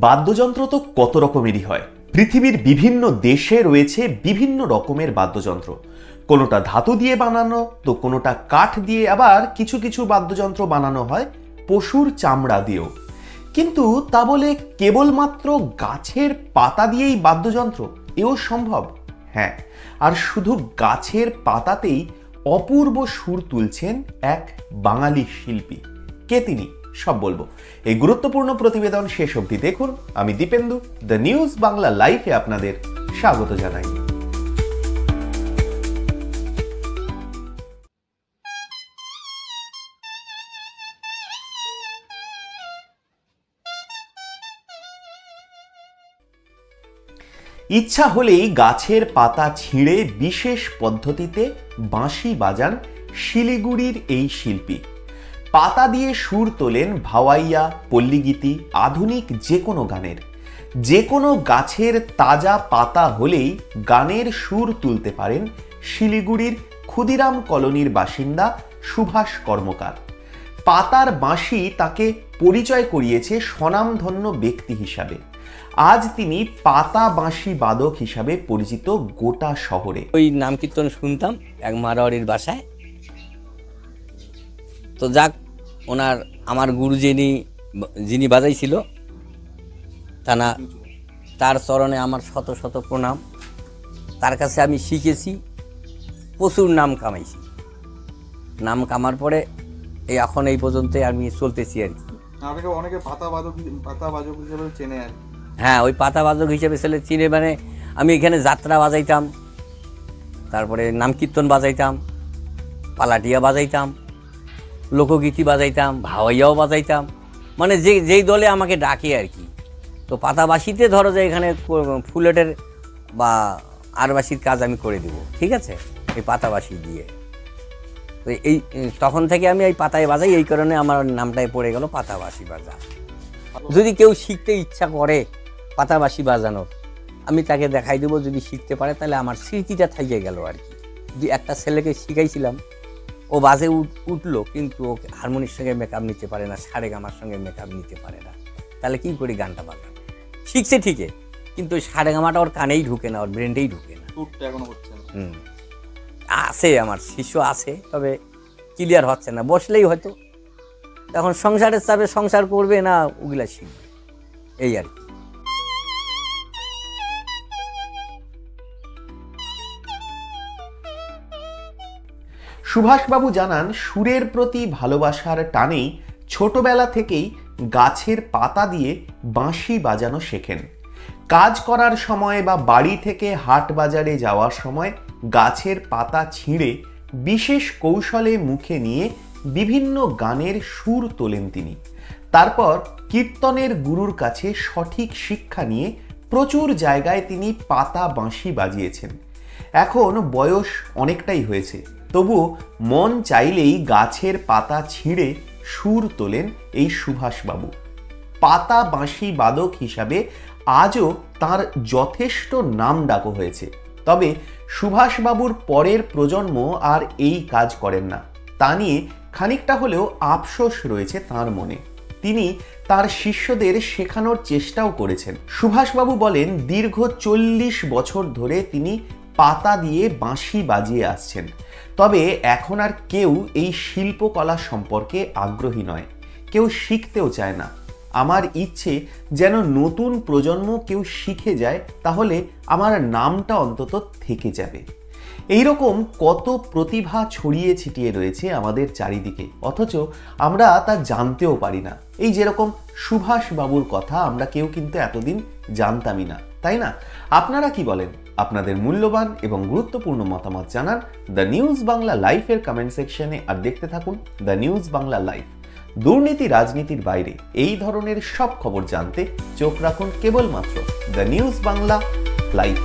বাদ্যযন্ত্র তো কত রকমেরই হয়। পৃথিবীর বিভিন্ন দেশে রয়েছে বিভিন্ন রকমের বাদ্যযন্ত্র। কোনোটা ধাতু দিয়ে বানানো, তো কোনোটা কাঠ দিয়ে, আবার কিছু কিছু বাদ্যযন্ত্র বানানো হয় পশুর চামড়া দিয়েও। কিন্তু তা বলে কেবলমাত্র গাছের পাতা দিয়েই বাদ্যযন্ত্র এও সম্ভব? হ্যাঁ, আর শুধু গাছের পাতাতেই অপূর্ব সুর তুলছেন এক বাঙালি শিল্পী। কে তিনি? সব বলবো এই গুরুত্বপূর্ণ প্রতিবেদন শেষ অবধি দেখুন। আমি দীপেন্দু, দ্য নিউজ বাংলা লাইভে আপনাদের স্বাগত জানাই। ইচ্ছা হলেই গাছের পাতা ছিঁড়ে বিশেষ পদ্ধতিতে বাঁশি বাজান শিলিগুড়ির এই শিল্পী। পাতা দিয়ে সুর তোলেন ভাওয়াইয়া, পল্লীগীতি, আধুনিক যে কোনো গানের। যে কোনো গাছের তাজা পাতা হলেই গানের সুর তুলতে পারেন শিলিগুড়ির ক্ষুদিরাম কলোনির বাসিন্দা সুভাষ কর্মকার। পাতার বাঁশি তাকে পরিচয় করিয়েছে স্বনামধন্য ব্যক্তি হিসাবে। আজ তিনি পাতা বাঁশি বাদক হিসাবে পরিচিত গোটা শহরে। ওই নাম কীর্তন শুনতাম এক মারোয়ারির বাসায়। তো যাক, আমার গুরু যিনি বাজাইছিল তার চরণে আমার শত শত প্রণাম। তার কাছে আমি শিখেছি, প্রচুর নাম কামাইছি। নাম কামার পরে এখন এই পর্যন্ত আমি চলতেছি আর কি। অনেকে পাতা বাদক হিসেবে চেনে আর কি। হ্যাঁ, ওই পাতা বাদক হিসেবে চিনে, মানে আমি এখানে যাত্রা বাজাইতাম, তারপরে নাম কীর্তন বাজাইতাম, পালাটিয়া বাজাইতাম, লোকগীতি বাজাইতাম, ভাওয়াইয়াও বাজাইতাম, মানে যেই দলে আমাকে ডাকে আর কি। তো পাতাবাসিতে ধরো যে এখানে ফুলেটের বা আরবাসির কাজ আমি করে দেব, ঠিক আছে, এই পাতাবাসি দিয়ে। তো তখন থেকে আমি এই পাতায় বাজাই, এই কারণে আমার নামটাই পড়ে গেল পাতাবাসি বাজা। যদি কেউ শিখতে ইচ্ছা করে পাতাবাসি বাজানোর, আমি তাকে দেখাই দেবো। যদি শিখতে পারে তাহলে আমার স্মৃতিটা থেকে গেল আর কি। একটা ছেলেকে শিখাইছিলাম, ও বাজে উঠলো, কিন্তু ও হারমোনির সঙ্গে মেকআপ নিতে পারে না, সারেগামার সঙ্গে মেকআপ নিতে পারে না। তাহলে কি করি? গানটা বাজানো শিখছে ঠিকই, কিন্তু ওই সারেগামাটা ওর কানেই ঢুকে না, ওর ব্রেনটাই ঢুকে না। আছে, আমার শিষ্য আছে, তবে ক্লিয়ার হচ্ছে না। বসলেই হয়তো তখন সংসারের চাপে সংসার করবে না, ওগুলা শিখবে, এই আর কি। সুভাষবাবু জানান, সুরের প্রতি ভালোবাসার টানেই ছোটবেলা থেকেই গাছের পাতা দিয়ে বাঁশি বাজানো শেখেন। কাজ করার সময় বা বাড়ি থেকে হাট বাজারে যাওয়ার সময় গাছের পাতা ছিঁড়ে বিশেষ কৌশলে মুখে নিয়ে বিভিন্ন গানের সুর তোলেন তিনি। তারপর কীর্তনের গুরুর কাছে সঠিক শিক্ষা নিয়ে প্রচুর জায়গায় তিনি পাতা বাঁশি বাজিয়েছেন। এখন বয়স অনেকটাই হয়েছে, তবুও মন চাইলেই গাছের পাতা ছিঁড়ে সুর তোলেন এই সুভাষবাবু। পাতা বাঁশি বাদক হিসাবে আজও তার যথেষ্ট নাম ডাকও হয়েছে। তবে সুভাষবাবুর পরের প্রজন্ম আর এই কাজ করেন না, তা নিয়ে খানিকটা হলেও আফসোস রয়েছে তার মনে। তিনি তার শিষ্যদের শেখানোর চেষ্টাও করেছেন। সুভাষবাবু বলেন, দীর্ঘ 40 বছর ধরে তিনি পাতা দিয়ে বাঁশি বাজিয়ে আসছেন। তবে এখন আর কেউ এই শিল্পকলা সম্পর্কে আগ্রহী নয়, কেউ শিখতেও চায় না। আমার ইচ্ছে যেন নতুন প্রজন্ম কেউ শিখে যায়, তাহলে আমার নামটা অন্তত থেকে যাবে। এইরকম কত প্রতিভা ছড়িয়ে ছিটিয়ে রয়েছে আমাদের চারিদিকে, অথচ আমরা তা জানতেও পারি না। এই যেরকম সুভাষ বাবুর কথা আমরা কেউ কিন্তু এতদিন জানতামই না, তাই না? আপনারা কি বলেন? আপনাদের মূল্যবান এবং গুরুত্বপূর্ণ মতামত জানান দ্য নিউজ বাংলা লাইভের কমেন্ট সেকশনে। আর দেখতে থাকুন দ্য নিউজ বাংলা লাইভ। দুর্নীতি রাজনীতির বাইরে এই ধরনের সব খবর জানতে চোখ রাখুন কেবলমাত্র দ্য নিউজ বাংলা লাইভ।